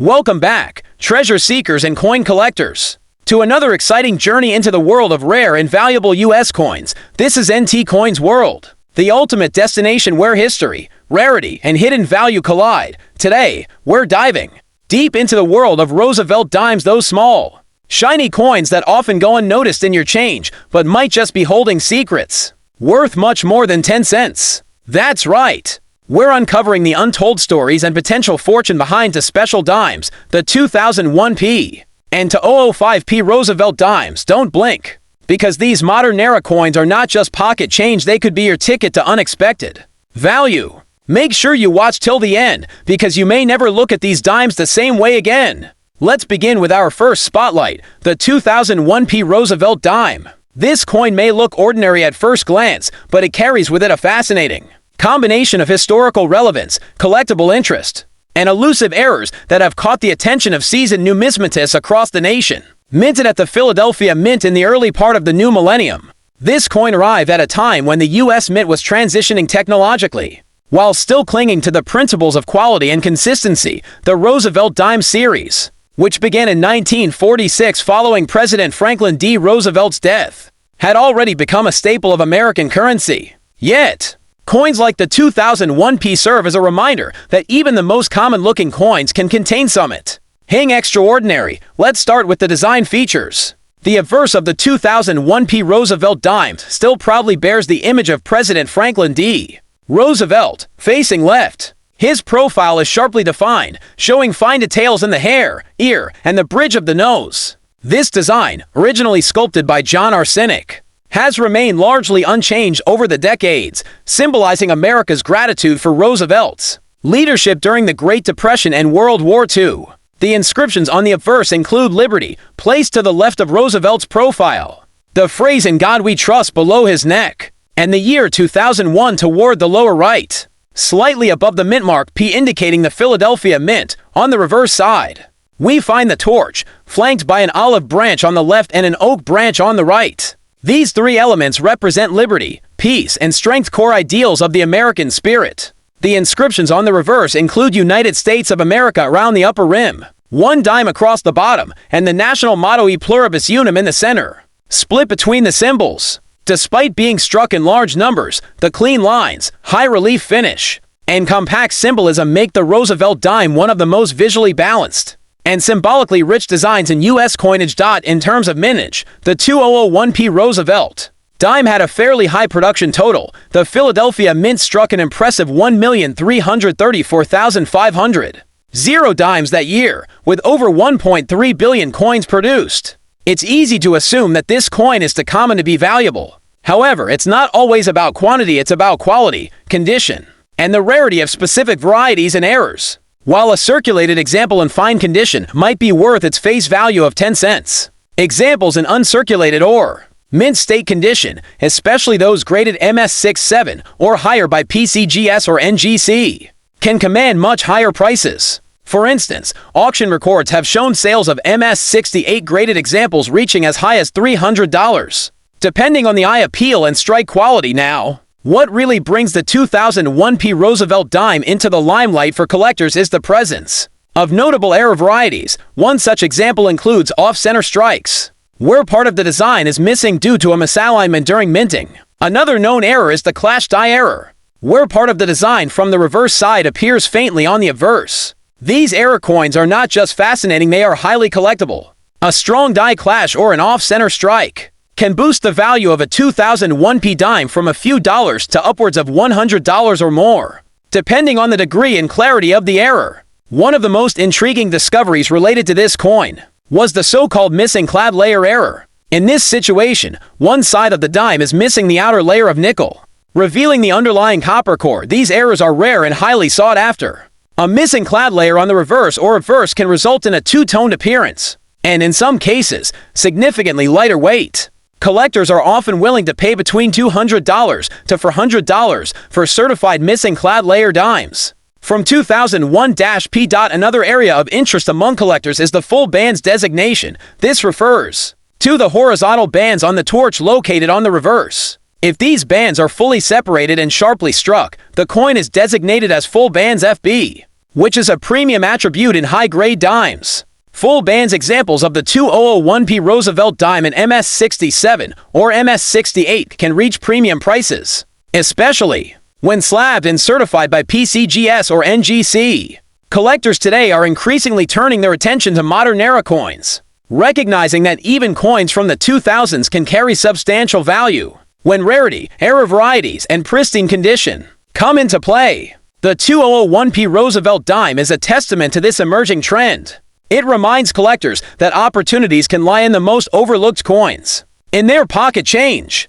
Welcome back, treasure seekers and coin collectors, to another exciting journey into the world of rare and valuable US coins. This is NT Coins World, the ultimate destination where history, rarity, and hidden value collide. Today, we're diving deep into the world of Roosevelt Dimes, those small, shiny coins that often go unnoticed in your change, but might just be holding secrets worth much more than 10 cents. That's right. We're uncovering the untold stories and potential fortune behind the special dimes, the 2001p and 2005p Roosevelt Dimes. Don't blink, because these modern era coins are not just pocket change, they could be your ticket to unexpected value. Make sure you watch till the end, because you may never look at these dimes the same way again. Let's begin with our first spotlight, the 2001p Roosevelt Dime. This coin may look ordinary at first glance, but it carries with it a fascinating combination of historical relevance, collectible interest, and elusive errors that have caught the attention of seasoned numismatists across the nation. Minted at the Philadelphia Mint in the early part of the new millennium, this coin arrived at a time when the U.S. Mint was transitioning technologically, while still clinging to the principles of quality and consistency. The Roosevelt Dime series, which began in 1946 following President Franklin D. Roosevelt's death, had already become a staple of American currency. Yet, coins like the 2001p serve as a reminder that even the most common-looking coins can contain something extraordinary. Let's start with the design features. The obverse of the 2001p Roosevelt Dime still proudly bears the image of President Franklin D. Roosevelt, facing left. His profile is sharply defined, showing fine details in the hair, ear, and the bridge of the nose. This design, originally sculpted by John Arsenic, has remained largely unchanged over the decades, symbolizing America's gratitude for Roosevelt's leadership during the Great Depression and World War II. The inscriptions on the obverse include Liberty, placed to the left of Roosevelt's profile, the phrase "In God We Trust" below his neck, and the year 2001 toward the lower right. Slightly above the mint mark P indicating the Philadelphia Mint, on the reverse side, we find the torch, flanked by an olive branch on the left and an oak branch on the right. These three elements represent liberty, peace, and strength, core ideals of the American spirit. The inscriptions on the reverse include United States of America around the upper rim, one dime across the bottom, and the national motto E Pluribus Unum in the center, split between the symbols. Despite being struck in large numbers, the clean lines, high relief finish, and compact symbolism make the Roosevelt Dime one of the most visually balanced and symbolically rich designs in U.S. coinage. In terms of mintage, the 2001p Roosevelt Dime had a fairly high production total. The Philadelphia Mint struck an impressive 1,334,500 dimes that year, with over 1.3 billion coins produced. It's easy to assume that this coin is too common to be valuable. However, it's not always about quantity, it's about quality, condition, and the rarity of specific varieties and errors. While a circulated example in fine condition might be worth its face value of 10 cents, examples in uncirculated or mint state condition, especially those graded MS67 or higher by PCGS or NGC, can command much higher prices. For instance, auction records have shown sales of MS68 graded examples reaching as high as $300, depending on the eye appeal and strike quality. Now, what really brings the 2001p Roosevelt Dime into the limelight for collectors is the presence of notable error varieties. One such example includes off-center strikes, where part of the design is missing due to a misalignment during minting. Another known error is the clash die error, where part of the design from the reverse side appears faintly on the obverse. These error coins are not just fascinating, they are highly collectible. A strong die clash or an off-center strike can boost the value of a 2001p dime from a few dollars to upwards of $100 or more, depending on the degree and clarity of the error. One of the most intriguing discoveries related to this coin was the so-called missing clad layer error. In this situation, one side of the dime is missing the outer layer of nickel, revealing the underlying copper core. These errors are rare and highly sought after. A missing clad layer on the reverse or obverse can result in a two-toned appearance, and in some cases, significantly lighter weight. Collectors are often willing to pay between $200 to $400 for certified missing clad layer dimes. From 2001-P. Another area of interest among collectors is the full bands designation. This refers to the horizontal bands on the torch located on the reverse. If these bands are fully separated and sharply struck, the coin is designated as full bands FB. which is a premium attribute in high-grade dimes. Full bands examples of the 2001P Roosevelt dime in MS67 or MS68 can reach premium prices, especially when slabbed and certified by PCGS or NGC. Collectors today are increasingly turning their attention to modern era coins, recognizing that even coins from the 2000s can carry substantial value when rarity, era varieties, and pristine condition come into play. The 2001P Roosevelt dime is a testament to this emerging trend. It reminds collectors that opportunities can lie in the most overlooked coins, in their pocket change.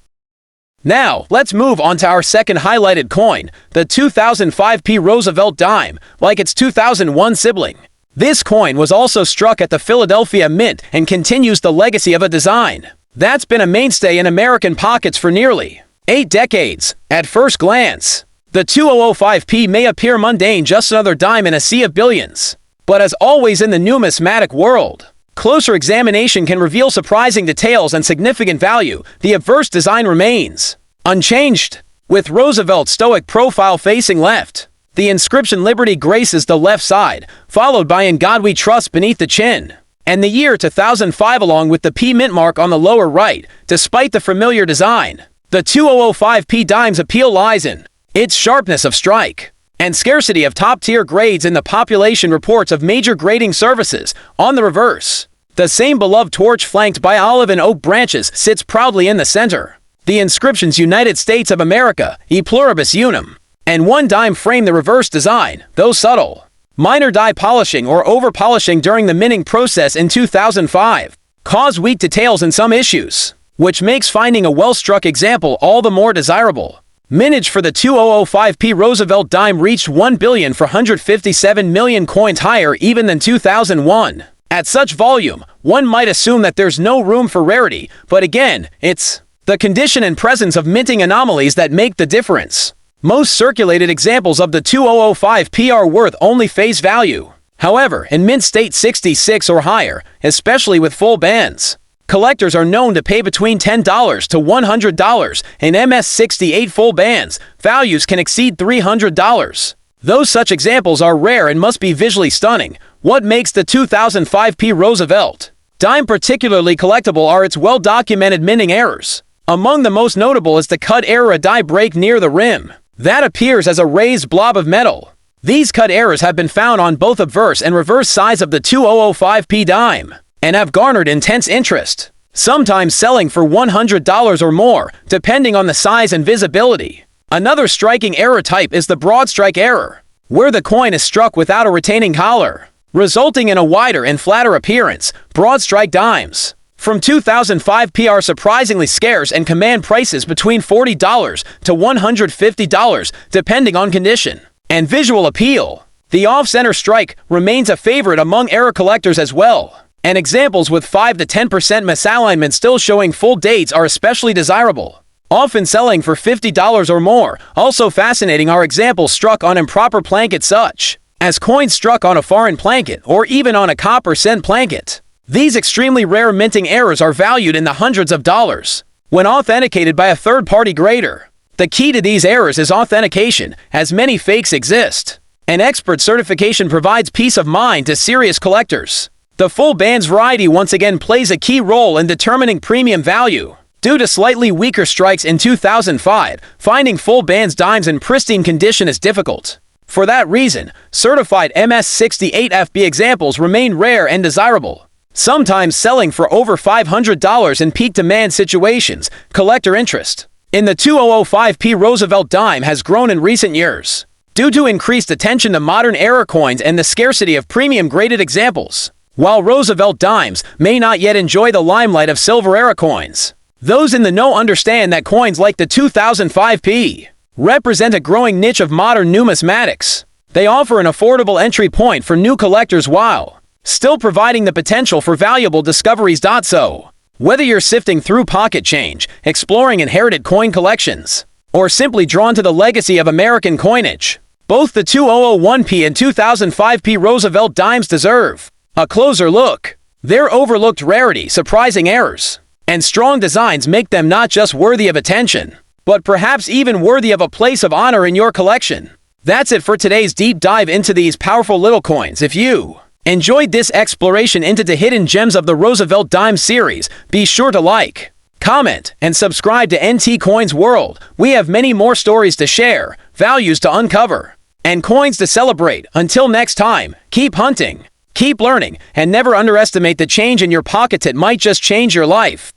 Now, let's move on to our second highlighted coin, the 2005P Roosevelt dime, like its 2001 sibling. This coin was also struck at the Philadelphia Mint and continues the legacy of a design that's been a mainstay in American pockets for nearly 8 decades. At first glance, the 2005P may appear mundane, just another dime in a sea of billions. But as always in the numismatic world, closer examination can reveal surprising details and significant value. The obverse design remains unchanged, with Roosevelt's stoic profile facing left. The inscription Liberty graces the left side, followed by In God We Trust beneath the chin, and the year 2005 along with the P mint mark on the lower right. Despite the familiar design, the 2005P dime's appeal lies in its sharpness of strike and scarcity of top-tier grades in the population reports of major grading services. On the reverse, the same beloved torch flanked by olive and oak branches sits proudly in the center. The inscriptions United States of America, E pluribus unum, and one dime frame the reverse design, though subtle. Minor die polishing or over-polishing during the minting process in 2005 caused weak details in some issues, which makes finding a well-struck example all the more desirable. Mintage for the 2005P Roosevelt dime reached 1,457 million coins, higher even than 2001. At such volume, one might assume that there's no room for rarity, but again, it's the condition and presence of minting anomalies that make the difference. Most circulated examples of the 2005P are worth only face value. However, in mint state 66 or higher, especially with full bands, collectors are known to pay between $10 to $100. In MS68 full bands, values can exceed $300. Though such examples are rare and must be visually stunning, what makes the 2005P Roosevelt dime particularly collectible are its well-documented minting errors. Among the most notable is the cut error, a die break near the rim that appears as a raised blob of metal. These cut errors have been found on both obverse and reverse sides of the 2005P dime, and have garnered intense interest, sometimes selling for $100 or more, depending on the size and visibility. Another striking error type is the broad strike error, where the coin is struck without a retaining collar, resulting in a wider and flatter appearance. Broad strike dimes from 2005P are surprisingly scarce and command prices between $40 to $150, depending on condition and visual appeal. The off-center strike remains a favorite among era collectors as well, and examples with 5 to 10% misalignment still showing full dates are especially desirable, often selling for $50 or more. Also fascinating are examples struck on improper planket, such as coins struck on a foreign planket or even on a copper cent planket. These extremely rare minting errors are valued in the hundreds of dollars when authenticated by a third-party grader. The key to these errors is authentication, as many fakes exist, and expert certification provides peace of mind to serious collectors. The full bands variety once again plays a key role in determining premium value. Due to slightly weaker strikes in 2005, finding full bands dimes in pristine condition is difficult. For that reason, certified MS68 FB examples remain rare and desirable, sometimes selling for over $500 in peak demand situations. Collector interest in the 2005P Roosevelt dime has grown in recent years, due to increased attention to modern era coins and the scarcity of premium graded examples. While Roosevelt dimes may not yet enjoy the limelight of silver era coins, those in the know understand that coins like the 2005P represent a growing niche of modern numismatics. They offer an affordable entry point for new collectors while still providing the potential for valuable discoveries. So, whether you're sifting through pocket change, exploring inherited coin collections, or simply drawn to the legacy of American coinage, both the 2001P and 2005P Roosevelt dimes deserve a closer look. Their overlooked rarity, surprising errors, and strong designs make them not just worthy of attention, but perhaps even worthy of a place of honor in your collection. That's it for today's deep dive into these powerful little coins. If you enjoyed this exploration into the hidden gems of the Roosevelt Dimes series, be sure to like, comment, and subscribe to NT Coins World. We have many more stories to share, values to uncover, and coins to celebrate. Until next time, keep hunting, keep learning, and never underestimate the change in your pocket that might just change your life.